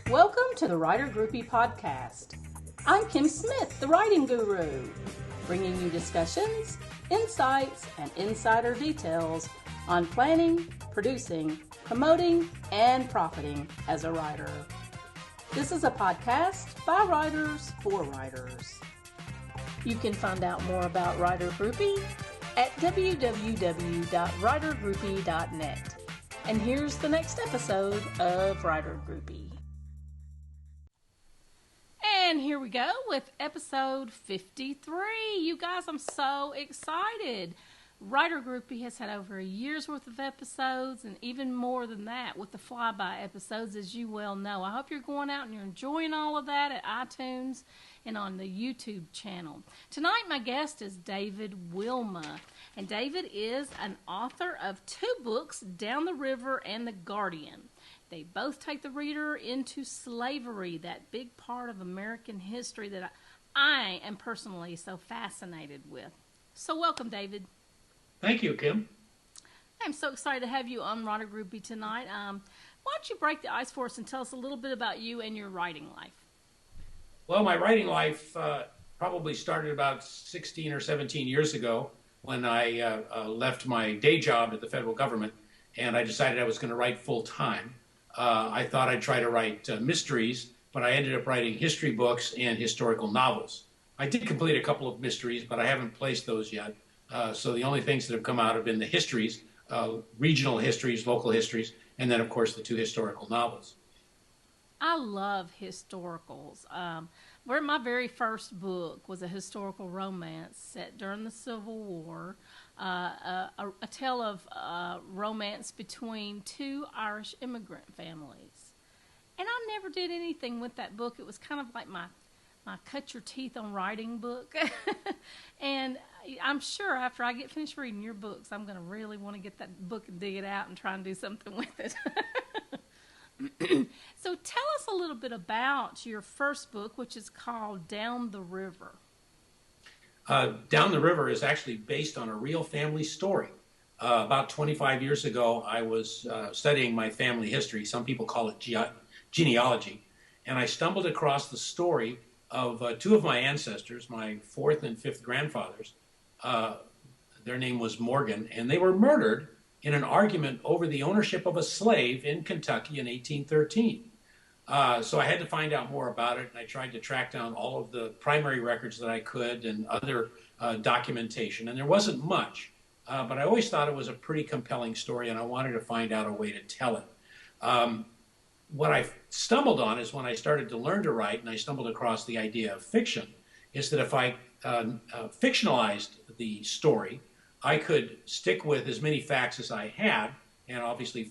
Welcome to the Writer Groupie Podcast. I'm Kim Smith, the writing guru, bringing you discussions, insights, and insider details on planning, producing, promoting, and profiting as a writer. This is a podcast by writers for writers. You can find out more about Writer Groupie at www.writergroupie.net. And here's the next episode of Writer Groupie. And here we go with episode 53. You guys, I'm so excited. Writer Groupie has had over a year's worth of episodes and even more than that with the flyby episodes, as you well know. I hope you're going out and you're enjoying all of that at iTunes and on the YouTube channel. Tonight, my guest is David Wilma. And David is an author of two books, Down the River and The Guardian. They both take the reader into slavery, that big part of American history that I am personally so fascinated with. So welcome, David. Thank you, Kim. I'm so excited to have you on Writer Groupie tonight. Why don't you break the ice for us and tell us a little bit about you and your writing life? Well, my writing life probably started about 16 or 17 years ago when I left my day job at the federal government, and I decided I was going to write full time. I thought I'd try to write mysteries, but I ended up writing history books and historical novels. I did complete a couple of mysteries, but I haven't placed those yet. So the only things that have come out have been the histories, regional histories, local histories, and then, of course, the two historical novels. I love historicals. My very first book was a historical romance set during the Civil War, a tale of romance between two Irish immigrant families. And I never did anything with that book. It was kind of like my cut your teeth on writing book. And I'm sure after I get finished reading your books, I'm going to really want to get that book and dig it out and try and do something with it. So tell us a little bit about your first book, which is called Down the River. Down the River is actually based on a real family story. About 25 years ago, I was studying my family history. Some people call it genealogy. And I stumbled across the story of two of my ancestors, my fourth and fifth grandfathers. Their name was Morgan, and they were murdered in an argument over the ownership of a slave in Kentucky in 1813. So I had to find out more about it, and I tried to track down all of the primary records that I could and other documentation, and there wasn't much. But I always thought it was a pretty compelling story, and I wanted to find out a way to tell it. What I stumbled on is when I started to learn to write, and I stumbled across the idea of fiction, is that if I fictionalized the story, I could stick with as many facts as I had, and obviously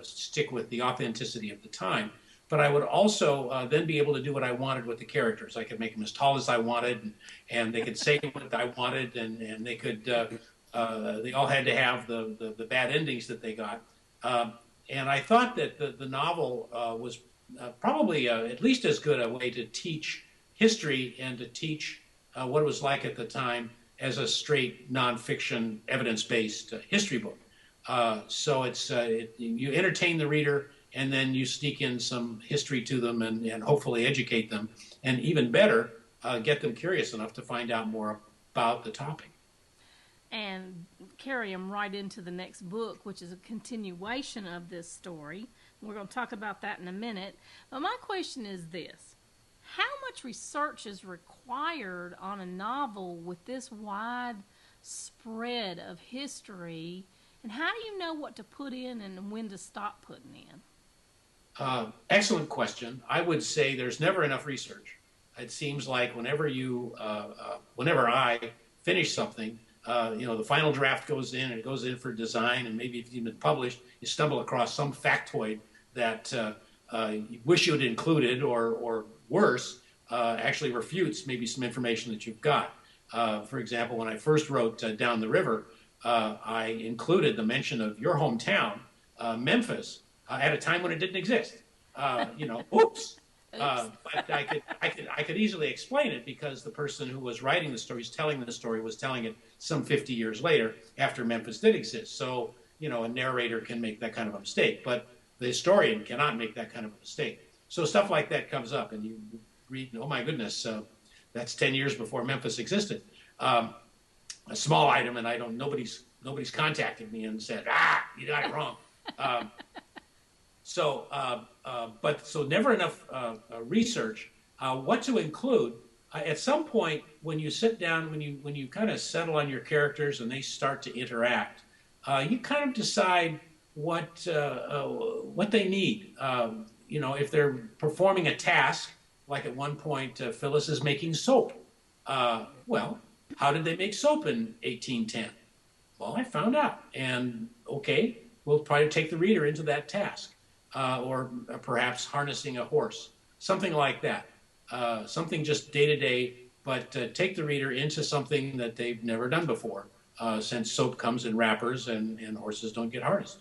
stick with the authenticity of the time. But I would also then be able to do what I wanted with the characters. I could make them as tall as I wanted, and they could say what I wanted, and they could. They all had to have the bad endings that they got. And I thought that the novel was probably at least as good a way to teach history and to teach what it was like at the time as a straight nonfiction, evidence-based history book. So you entertain the reader, and then you sneak in some history to them and hopefully educate them, and even better, get them curious enough to find out more about the topic. And carry them right into the next book, which is a continuation of this story. We're going to talk about that in a minute. But my question is this. How much research is required on a novel with this wide spread of history? And how do you know what to put in and when to stop putting in? Excellent question. I would say there's never enough research. It seems like whenever I finish something, the final draft goes in, and it goes in for design, and maybe if it's even published, you stumble across some factoid that you wish you had included, or worse, actually refutes maybe some information that you've got. For example, when I first wrote Down the River, I included the mention of your hometown, Memphis, at a time when it didn't exist. Oops. But I could easily explain it because the person who was writing the story, telling the story, was telling it some 50 years later after Memphis did exist. So, a narrator can make that kind of a mistake, but the historian cannot make that kind of a mistake. So stuff like that comes up, and you read, oh my goodness, that's 10 years before Memphis existed. A small item, and nobody's contacted me and said, you got it wrong. So never enough research. What to include? At some point, when you sit down, when you kind of settle on your characters and they start to interact, you kind of decide what they need. If they're performing a task, like at one point, Phyllis is making soap. Well, how did they make soap in 1810? Well, I found out, and okay, we'll try to take the reader into that task, or perhaps harnessing a horse, something like that. Something just day to day, but take the reader into something that they've never done before, since soap comes in wrappers and horses don't get harnessed.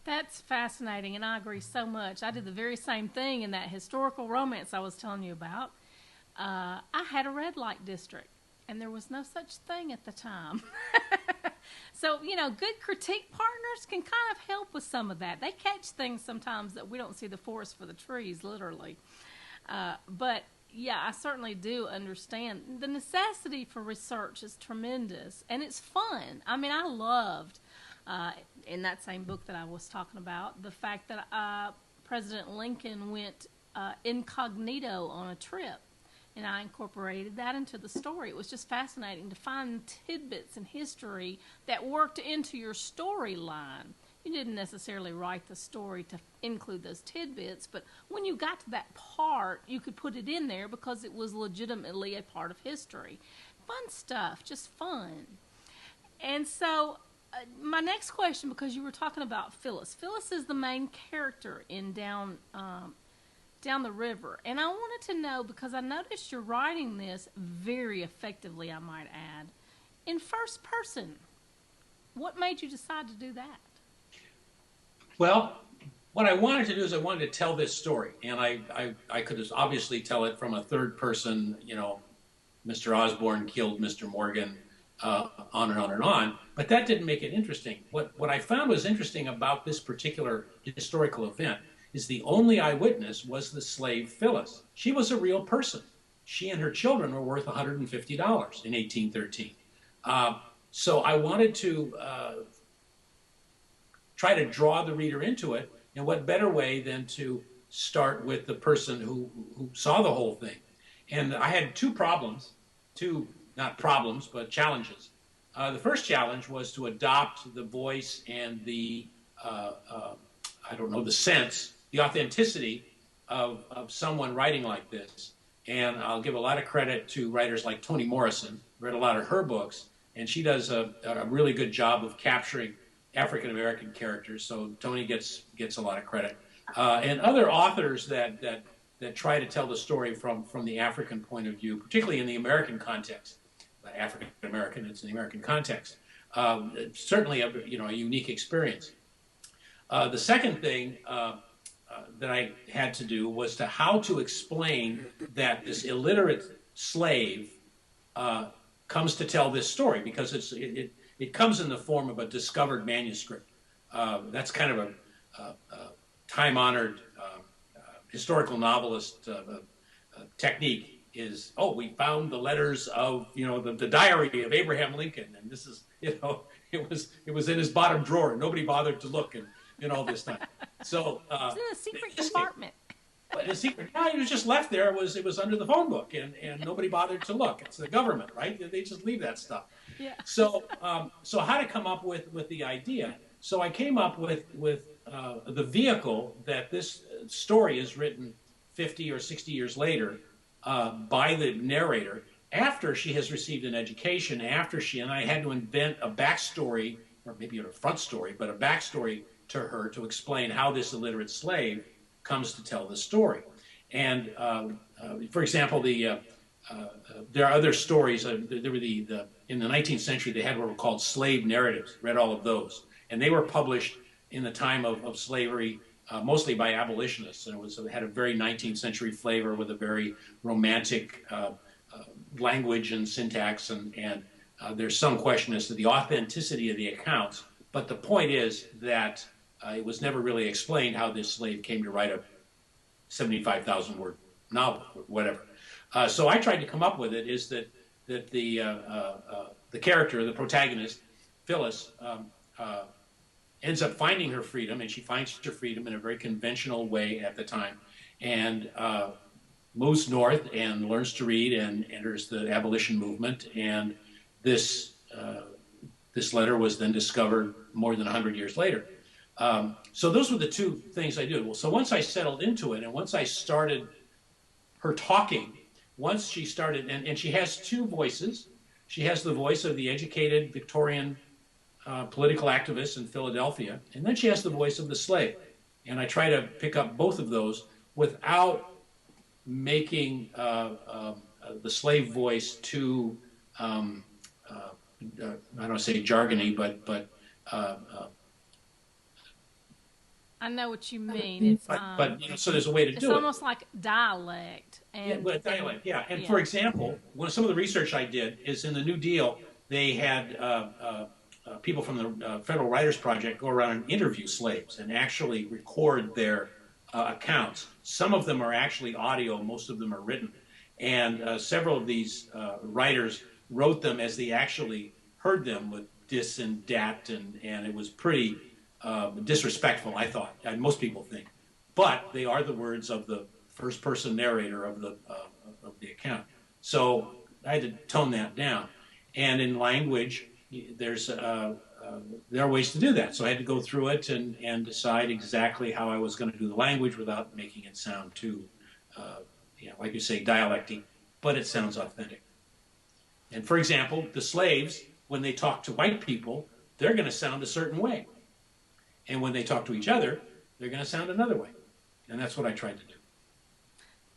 That's fascinating, and I agree so much. I did the very same thing in that historical romance I was telling you about. I had a red light district, and there was no such thing at the time. So, good critique partners can kind of help with some of that. They catch things sometimes that we don't see the forest for the trees, literally. But, yeah, I certainly do understand. The necessity for research is tremendous, and it's fun. I mean, I loved, in that same book that I was talking about, the fact that President Lincoln went incognito on a trip, and I incorporated that into the story. It was just fascinating to find tidbits in history that worked into your storyline. You didn't necessarily write the story to include those tidbits, but when you got to that part, you could put it in there because it was legitimately a part of history. Fun stuff, just fun. And so my next question, because you were talking about Phyllis. Phyllis is the main character in Down the River. And I wanted to know, because I noticed you're writing this very effectively, I might add, in first person. What made you decide to do that? Well, what I wanted to do is I wanted to tell this story, and I could obviously tell it from a third person, Mr. Osborne killed Mr. Morgan, on and on and on, but that didn't make it interesting. What I found was interesting about this particular historical event is the only eyewitness was the slave Phyllis. She was a real person. She and her children were worth $150 in 1813. So I wanted to try to draw the reader into it, and what better way than to start with the person who saw the whole thing. And I had not problems, but challenges. The first challenge was to adopt the voice and the sense, the authenticity of someone writing like this. And I'll give a lot of credit to writers like Toni Morrison. Read a lot of her books, and she does a really good job of capturing African American characters. So Toni gets a lot of credit, and other authors that try to tell the story from the African point of view, particularly in the American context. African American, it's in the American context. Certainly a unique experience. The second thing that I had to do was how to explain that this illiterate slave comes to tell this story, because it comes in the form of a discovered manuscript. That's kind of a time-honored historical novelist technique. Is, we found the letters of the diary of Abraham Lincoln, and this is it was in his bottom drawer, and nobody bothered to look, and all this time. So it's in a secret compartment. The secret, it was just left there. It was under the phone book, and nobody bothered to look. It's the government, right? They just leave that stuff. Yeah. So how to come up with the idea? So I came up with the vehicle that this story is written 50 or 60 years later. By the narrator, after she has received an education, after and I had to invent a backstory, or maybe a front story, but a backstory to her to explain how this illiterate slave comes to tell the story. And for example, there are other stories. There were in the 19th century, they had what were called slave narratives. Read all of those, and they were published in the time of slavery. Mostly by abolitionists, and it had a very 19th century flavor with a very romantic language and syntax, and there's some question as to the authenticity of the accounts, but the point is that it was never really explained how this slave came to write 75,000 word novel or whatever. So I tried to come up with it is that the character, the protagonist, Phyllis, ends up finding her freedom, and she finds her freedom in a very conventional way at the time, and moves north and learns to read and enters the abolition movement. And this this letter was then discovered more than 100 years later. So those were the two things I did. Well, so once I settled into it, and once I started her talking, once she started, and she has two voices. She has the voice of the educated Victorian political activist in Philadelphia, and then she has the voice of the slave. And I try to pick up both of those without making the slave voice too, I don't want to say jargony, but I know what you mean. It's but you know, so there's a way to do it. It's almost like dialect. And, yeah, dialect. Yeah, and for example, some of the research I did is in the New Deal. They had people from the Federal Writers Project go around and interview slaves and actually record their accounts. Some of them are actually audio. Most of them are written. And several of these writers wrote them as they actually heard them with dis and dat, and it was pretty disrespectful, I thought, and most people think. But they are the words of the first-person narrator of the account. So I had to tone that down. And in language, there are ways to do that. So I had to go through it and decide exactly how I was going to do the language without making it sound too, like you say, dialecty, but it sounds authentic. And for example, the slaves, when they talk to white people, they're going to sound a certain way. And when they talk to each other, they're going to sound another way. And that's what I tried to do.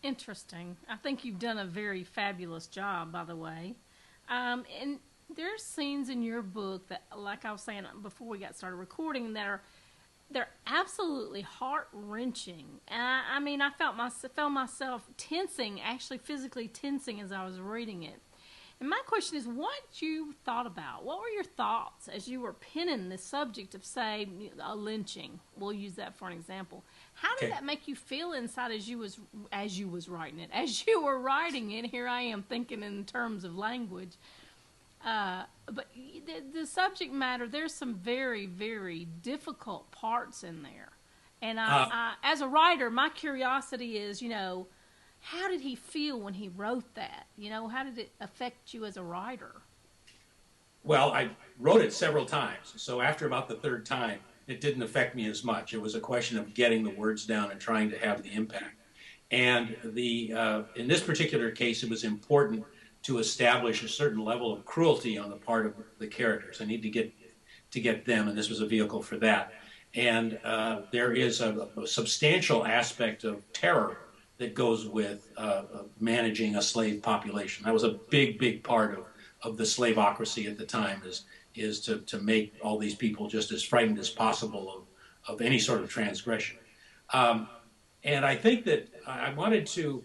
Interesting. I think you've done a very fabulous job, by the way. And there's scenes in your book that, like I was saying before we got started recording, they're absolutely heart-wrenching. And I mean, I felt myself tensing, actually physically tensing as I was reading it. And my question is, what you thought about? What were your thoughts as you were penning the subject of, say, a lynching? We'll use that for an example. How did that make you feel inside as you was writing it? As you were writing it, here I am thinking in terms of language. But the subject matter, there's some very, very difficult parts in there. And I, as a writer, my curiosity is, how did he feel when he wrote that? How did it affect you as a writer? Well, I wrote it several times. So after about the third time, it didn't affect me as much. It was a question of getting the words down and trying to have the impact. And in this particular case, it was important to establish a certain level of cruelty on the part of the characters. I need to get them, and this was a vehicle for that. And there is a substantial aspect of terror that goes with managing a slave population. That was a big, big part of the slaveocracy at the time, is to make all these people just as frightened as possible of any sort of transgression. And I think that I wanted to,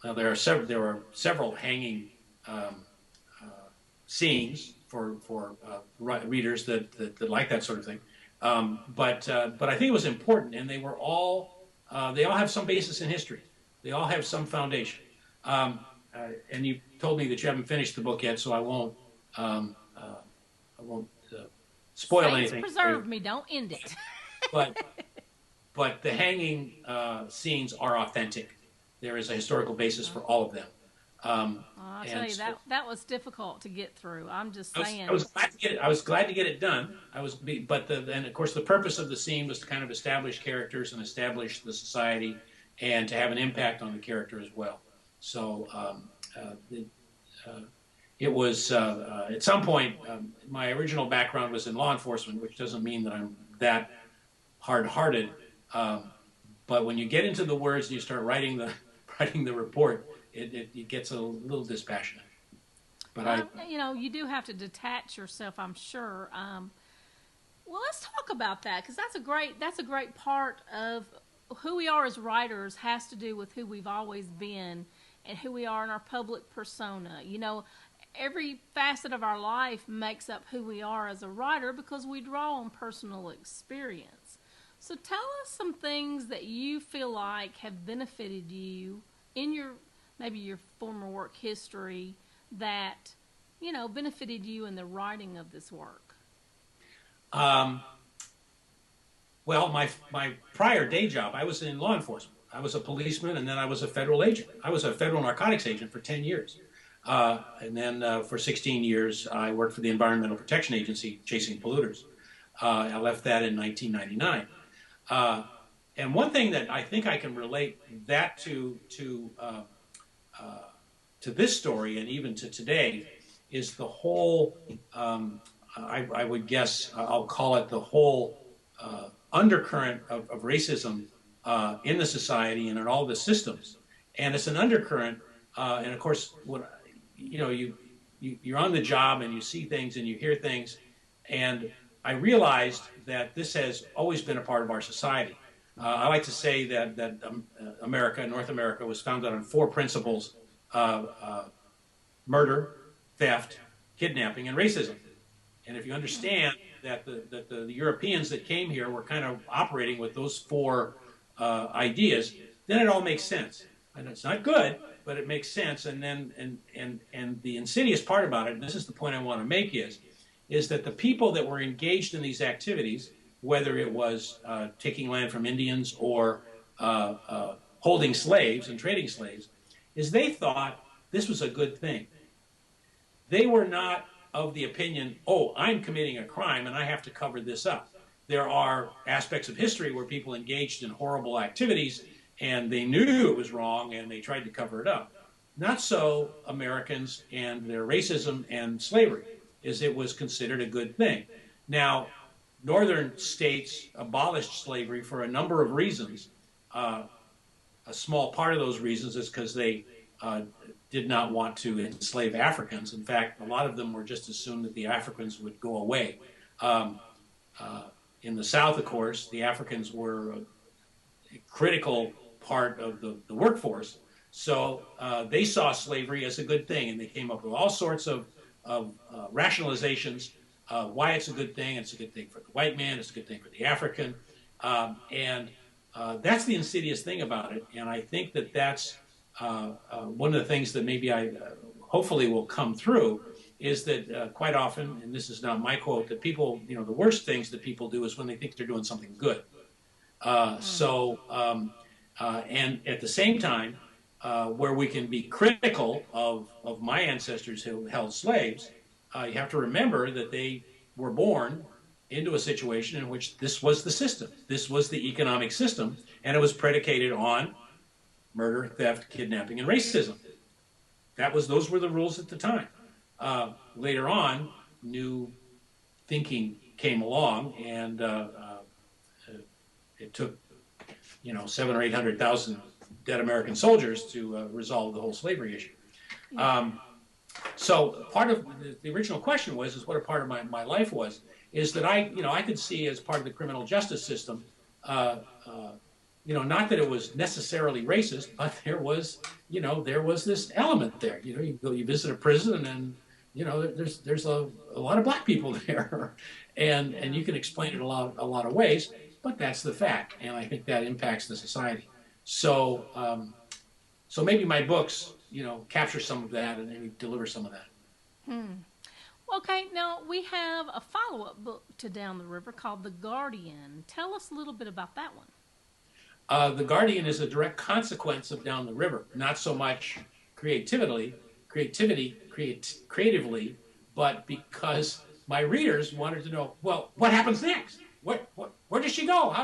there are several hanging scenes for readers that like that sort of thing. But I think it was important, and they all have some basis in history. They all have some foundation. And you told me that you haven't finished the book yet, so I won't spoil anything. Preserve me, don't end it. But the hanging scenes are authentic. There is a historical basis for all of them. I'll tell you, that was difficult to get through. I'm just saying. I was glad to get it. I was glad to get it done. And of course, the purpose of the scene was to kind of establish characters and establish the society, and to have an impact on the character as well. So it was at some point. My original background was in law enforcement, which doesn't mean that I'm that hard-hearted. But when you get into the words and you start writing the report, it gets a little dispassionate. But you do have to detach yourself, I'm sure. Well, let's talk about that, because that's a great part of who we are as writers. Has to do with who we've always been and who we are in our public persona. Every facet of our life makes up who we are as a writer, because we draw on personal experience. So tell us some things that you feel like have benefited you in your maybe your former work history that benefited you in the writing of this work. Um, well, my prior day job, I was in law enforcement. I was a policeman, and then I was a federal agent. I was a federal narcotics agent for 10 years. And then for 16 years, I worked for the Environmental Protection Agency, chasing polluters. I left that in 1999. And one thing that I think I can relate that to this story and even to today is the whole, I would guess, I'll call it the whole undercurrent of racism in the society and in all the systems. And it's an undercurrent. And of course, you're on the job and you see things and you hear things. And I realized that this has always been a part of our society. I like to say that North America, was founded on 4 principles: murder, theft, kidnapping, and racism. And if you understand that the Europeans that came here were kind of operating with those 4 ideas, then it all makes sense. And it's not good, but it makes sense. And then and the insidious part about it, and this is the point I want to make, is that the people that were engaged in these activities, whether it was taking land from Indians or holding slaves and trading slaves, is they thought this was a good thing. They were not of the opinion, oh, I'm committing a crime and I have to cover this up. There are aspects of history where people engaged in horrible activities and they knew it was wrong and they tried to cover it up. Not so Americans and their racism and slavery, is it was considered a good thing. Now, northern states abolished slavery for a number of reasons. A small part of those reasons is because they did not want to enslave Africans. In fact, a lot of them were just assumed that the Africans would go away. In the South, of course, the Africans were a critical part of the workforce. So they saw slavery as a good thing, and they came up with all sorts of rationalizations why it's a good thing. It's a good thing for the white man. It's a good thing for the African. And that's the insidious thing about it. And I think that that's one of the things that maybe I hopefully will come through is that quite often, and this is not my quote, that people, the worst things that people do is when they think they're doing something good. And at the same time, where we can be critical of my ancestors who held slaves, you have to remember that they were born into a situation in which this was the system. This was the economic system, and it was predicated on murder, theft, kidnapping, and racism. Those were the rules at the time. Later on, new thinking came along, and it took 700,000 or 800,000 dead American soldiers to resolve the whole slavery issue. So part of the original question is what a part of my life was, is that I could see as part of the criminal justice system, not that it was necessarily racist, but there was this element there. You visit a prison and there's a lot of black people there, and you can explain it a lot of ways, but that's the fact, and I think that impacts the society. So maybe my books, capture some of that and maybe deliver some of that. Okay, now we have a follow-up book to Down the River called The Guardian. Tell us a little bit about that one. The Guardian is a direct consequence of Down the River, not so much creatively, but because my readers wanted to know, well, what happens next? Where does she go?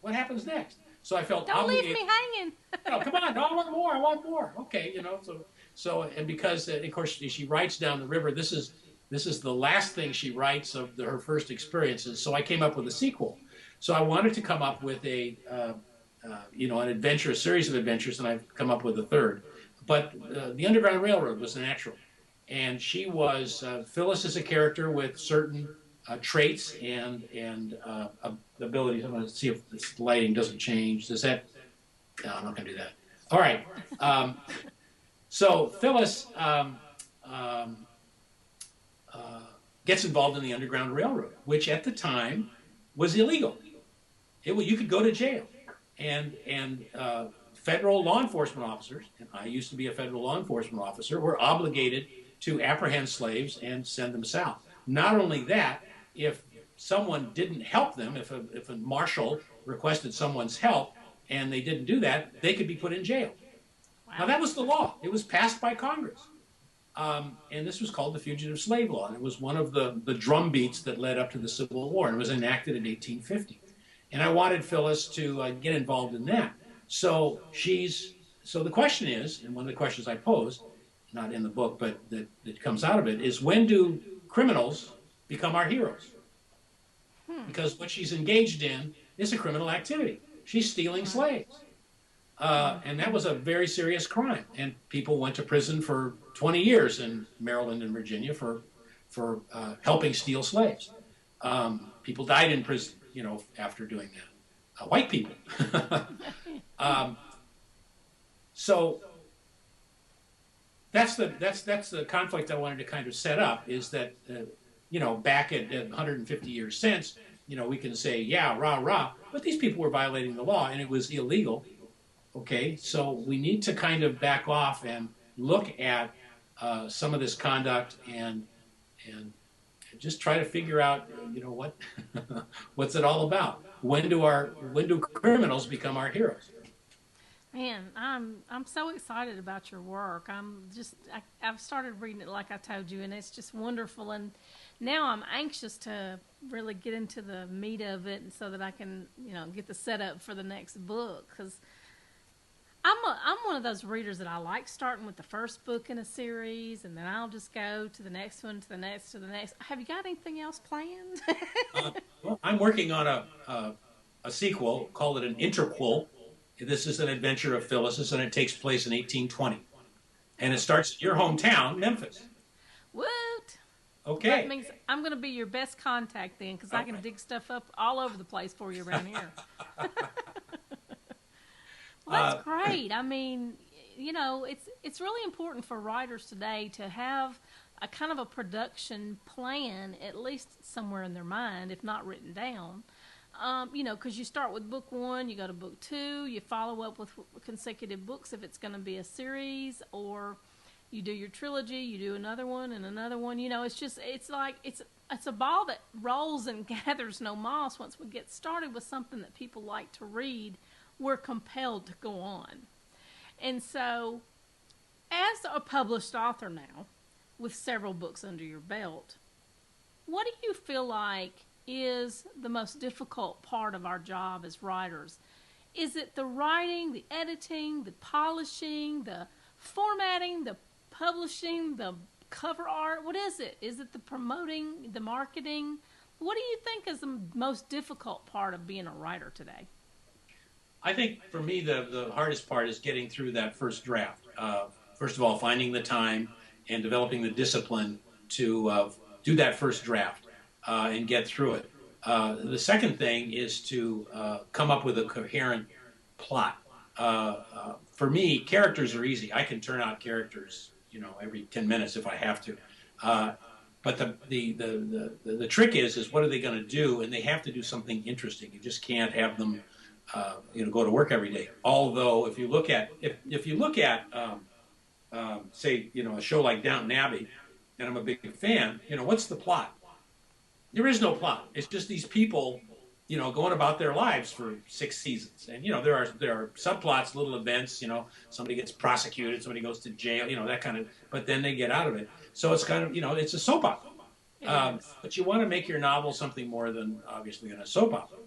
What happens next? So I felt don't obligated. Leave me hanging. No, come on, no, I want more. Okay, so and because of course she writes Down the River, this is the last thing she writes of her first experiences. So I came up with a sequel. So I wanted to come up with an adventure, a series of adventures, and I've come up with a third. But the Underground Railroad was natural, and she was Phyllis is a character with certain traits and abilities. I'm going to see if this lighting doesn't change. Does that? No, I'm not going to do that. All right. So Phyllis gets involved in the Underground Railroad, which at the time was illegal. You could go to jail, and federal law enforcement officers, and I used to be a federal law enforcement officer, were obligated to apprehend slaves and send them south. Not only that, if someone didn't help them, if a marshal requested someone's help and they didn't do that, they could be put in jail. Wow. Now, that was the law. It was passed by Congress. And this was called the Fugitive Slave Law. And it was one of the drum beats that led up to the Civil War, and it was enacted in 1850. And I wanted Phyllis to get involved in that. So the question is, and one of the questions I posed, not in the book, but that comes out of it, is when do criminals become our heroes? Because what she's engaged in is a criminal activity. She's stealing slaves. And that was a very serious crime. And people went to prison for 20 years in Maryland and Virginia for helping steal slaves. People died in prison, after doing that. White people. So that's the conflict I wanted to kind of set up, is that, back at 150 years since, we can say, yeah, rah, rah, but these people were violating the law and it was illegal. Okay, so we need to kind of back off and look at some of this conduct and just try to figure out, what's it all about? When do criminals become our heroes? Man, I'm so excited about your work. I've started reading it, like I told you, and it's just wonderful. And now I'm anxious to really get into the meat of it, and so that I can, get the setup for the next book. Because I'm one of those readers that I like starting with the first book in a series, and then I'll just go to the next one, to the next, to the next. Have you got anything else planned? Well, I'm working on a sequel, call it an interquel. This is an adventure of Phyllis's, and it takes place in 1820. And it starts in your hometown, Memphis. Woot! Okay. That means I'm going to be your best contact then, because I can dig stuff up all over the place for you around here. Well, that's great. I mean, it's really important for writers today to have a kind of a production plan, at least somewhere in their mind, if not written down. Because you start with book 1, you go to book 2, you follow up with consecutive books if it's going to be a series, or you do your trilogy, you do another one and another one. It's like it's a ball that rolls and gathers no moss. Once we get started with something that people like to read, we're compelled to go on. And so, as a published author now, with several books under your belt, what do you feel like is the most difficult part of our job as writers? Is it the writing, the editing, the polishing, the formatting, the publishing, the cover art? What is it? Is it the promoting, the marketing? What do you think is the most difficult part of being a writer today? I think for me, the hardest part is getting through that first draft. First of all, finding the time and developing the discipline to do that first draft and get through it. The second thing is to come up with a coherent plot. For me, characters are easy. I can turn out characters, every 10 minutes if I have to. But the trick is what are they going to do? And they have to do something interesting. You just can't have them, go to work every day. Although if you look at say, a show like Downton Abbey, and I'm a big fan, what's the plot? There is no plot. It's just these people, going about their lives for 6 seasons. And, there are subplots, little events, somebody gets prosecuted, somebody goes to jail, that kind of, but then they get out of it. So it's kind of, it's a soap opera. But you want to make your novel something more than obviously than a soap opera.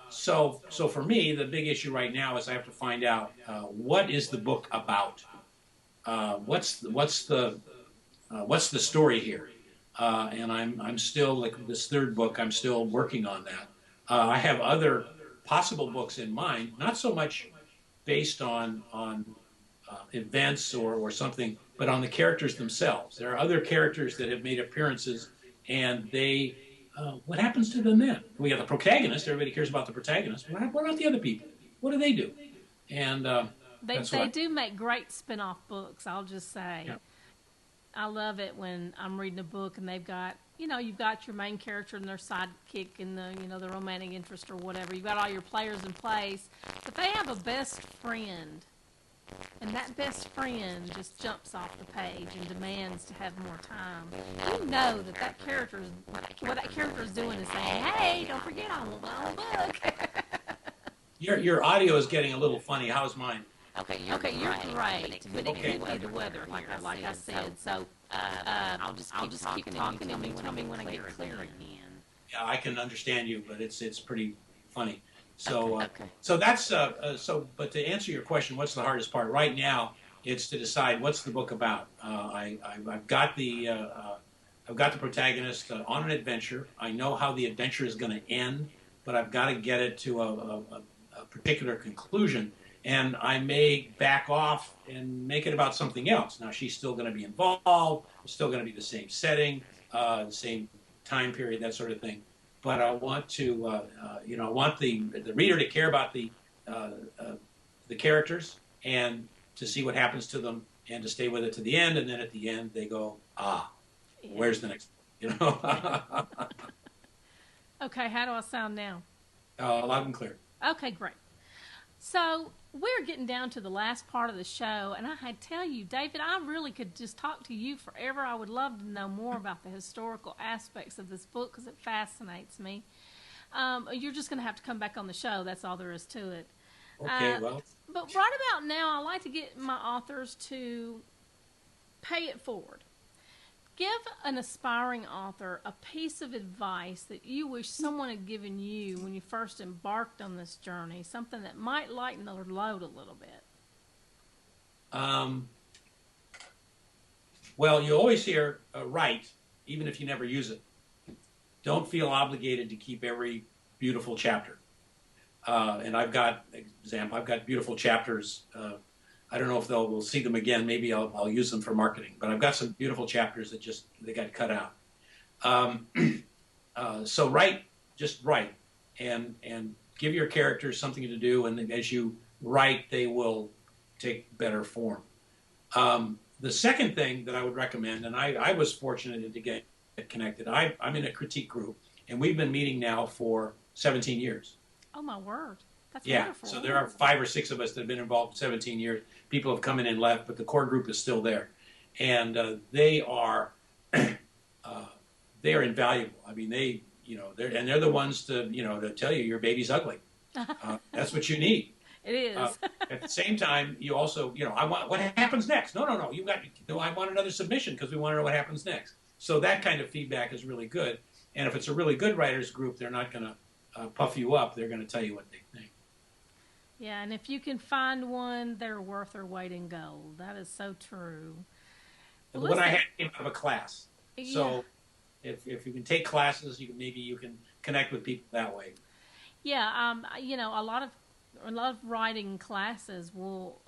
So for me, the big issue right now is I have to find out what is the book about? What's the story here? And I'm still, like this third book, I'm still working on that. I have other possible books in mind, not so much based on events or something, but on the characters themselves. There are other characters that have made appearances, and they, what happens to them then? We got the protagonist. Everybody cares about the protagonist. What about the other people? What do they do? And they do make great spin-off books, I'll just say. Yeah. I love it when I'm reading a book and they've got you've got your main character and their sidekick and the romantic interest or whatever. You've got all your players in place, but they have a best friend, and that best friend just jumps off the page and demands to have more time. You know that character is doing is saying, "Hey, don't forget I want my own book." Your audio is getting a little funny. How's mine? Okay, you're great. But it could be the weather, like I said. So I'll just keep talking. Tell me when I get clear again. Yeah, I can understand you, but it's pretty funny. So Okay. so that's But to answer your question, what's the hardest part right now? It's to decide what's the book about. I've got the protagonist on an adventure. I know how the adventure is going to end, but I've got to get it to a particular conclusion. And I may back off and make it about something else. Now, she's still going to be involved. It's still going to be the same setting, the same time period, that sort of thing. But I want to, I want the reader to care about the characters and to see what happens to them and to stay with it to the end. And then at the end, they go, yeah. Where's the next one? Okay, how do I sound now? Loud and clear. Okay, great. So we're getting down to the last part of the show, and I tell you, David, I really could just talk to you forever. I would love to know more about the historical aspects of this book because it fascinates me. You're just going to have to come back on the show. That's all there is to it. Okay, well. But right about now, I like to get my authors to pay it forward. Give an aspiring author a piece of advice that you wish someone had given you when you first embarked on this journey, something that might lighten their load a little bit. Well, you always hear write, even if you never use it. Don't feel obligated to keep every beautiful chapter. And I've got beautiful chapters. I don't know if we'll see them again. Maybe I'll use them for marketing. But I've got some beautiful chapters that they got cut out. So just write, and give your characters something to do. And as you write, they will take better form. The second thing that I would recommend, and I was fortunate to get connected. I'm in a critique group, and we've been meeting now for 17 years. Oh, my word. That's yeah, wonderful. So there are 5 or 6 of us that have been involved for 17 years. People have come in and left, but the core group is still there, and they are invaluable. I mean, they're the ones to tell you your baby's ugly. That's what you need. It is. At the same time, you also, I want what happens next. No, I want another submission because we want to know what happens next. So that kind of feedback is really good. And if it's a really good writers group, they're not going to puff you up. They're going to tell you what they think. Yeah, and if you can find one, they're worth their weight in gold. That is so true. Well, what I had came out of a class. Yeah. So if you can take classes, maybe you can connect with people that way. Yeah, a lot of writing classes will,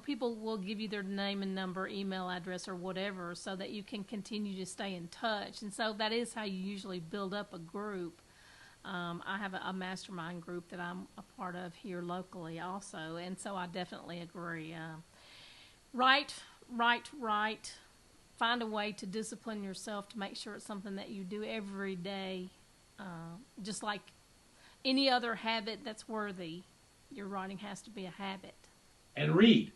people will give you their name and number, email address, or whatever, so that you can continue to stay in touch. And so that is how you usually build up a group. I have a mastermind group that I'm a part of here locally also, and so I definitely agree. Write. Find a way to discipline yourself to make sure it's something that you do every day, just like any other habit that's worthy. Your writing has to be a habit. And read.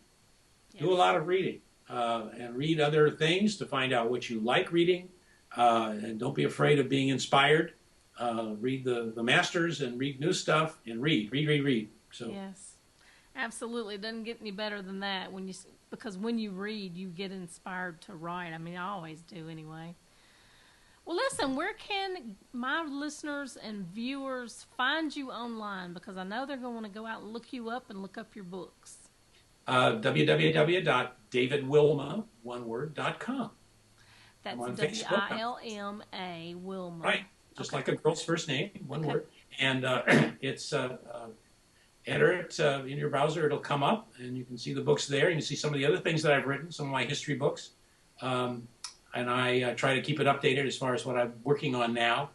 Yes. Do a lot of reading. And read other things to find out what you like reading. And don't be afraid of being inspired. Read the masters and read new stuff and read. So yes, absolutely. It doesn't get any better than that because when you read, you get inspired to write. I mean, I always do anyway. Well, listen, where can my listeners and viewers find you online? Because I know they're going to want to go out and look you up and look up your books. www.davidwilma.com. That's WILMA, Wilma. Right, just like a girl's first name, one word. And it's enter it in your browser. It'll come up, and you can see the books there. You can see some of the other things that I've written, some of my history books. And I try to keep it updated as far as what I'm working on now.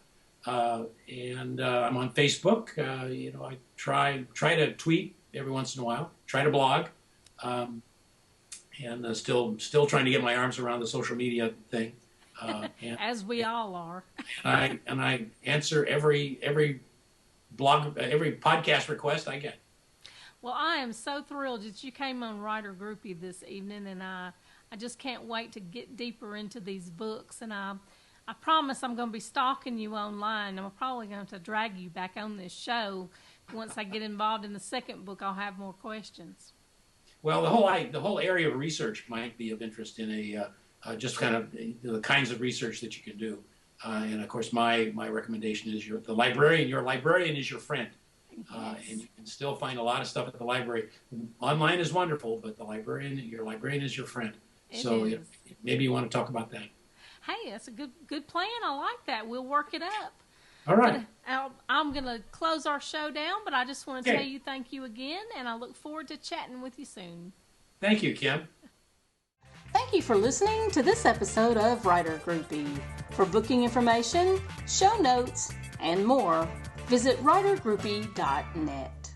And I'm on Facebook. I try to tweet every once in a while. Try to blog. And still trying to get my arms around the social media thing. As we all are. and I answer every blog, every podcast request I get. Well, I am so thrilled that you came on Writer Groupie this evening, and I just can't wait to get deeper into these books. And I promise I'm going to be stalking you online. I'm probably going to drag you back on this show. Once I get involved in the second book, I'll have more questions. Well, the whole area of research might be of interest in just kind of the kinds of research that you can do. And of course, my recommendation is the librarian. Your librarian is your friend. Yes. And you can still find a lot of stuff at the library. Online is wonderful, but your librarian is your friend. Maybe you want to talk about that. Hey, that's a good plan. I like that. We'll work it up. All right. I'm going to close our show down, but I just want to tell you thank you again, and I look forward to chatting with you soon. Thank you, Kim. Thank you for listening to this episode of Writer Groupie. For booking information, show notes, and more, visit writergroupie.net.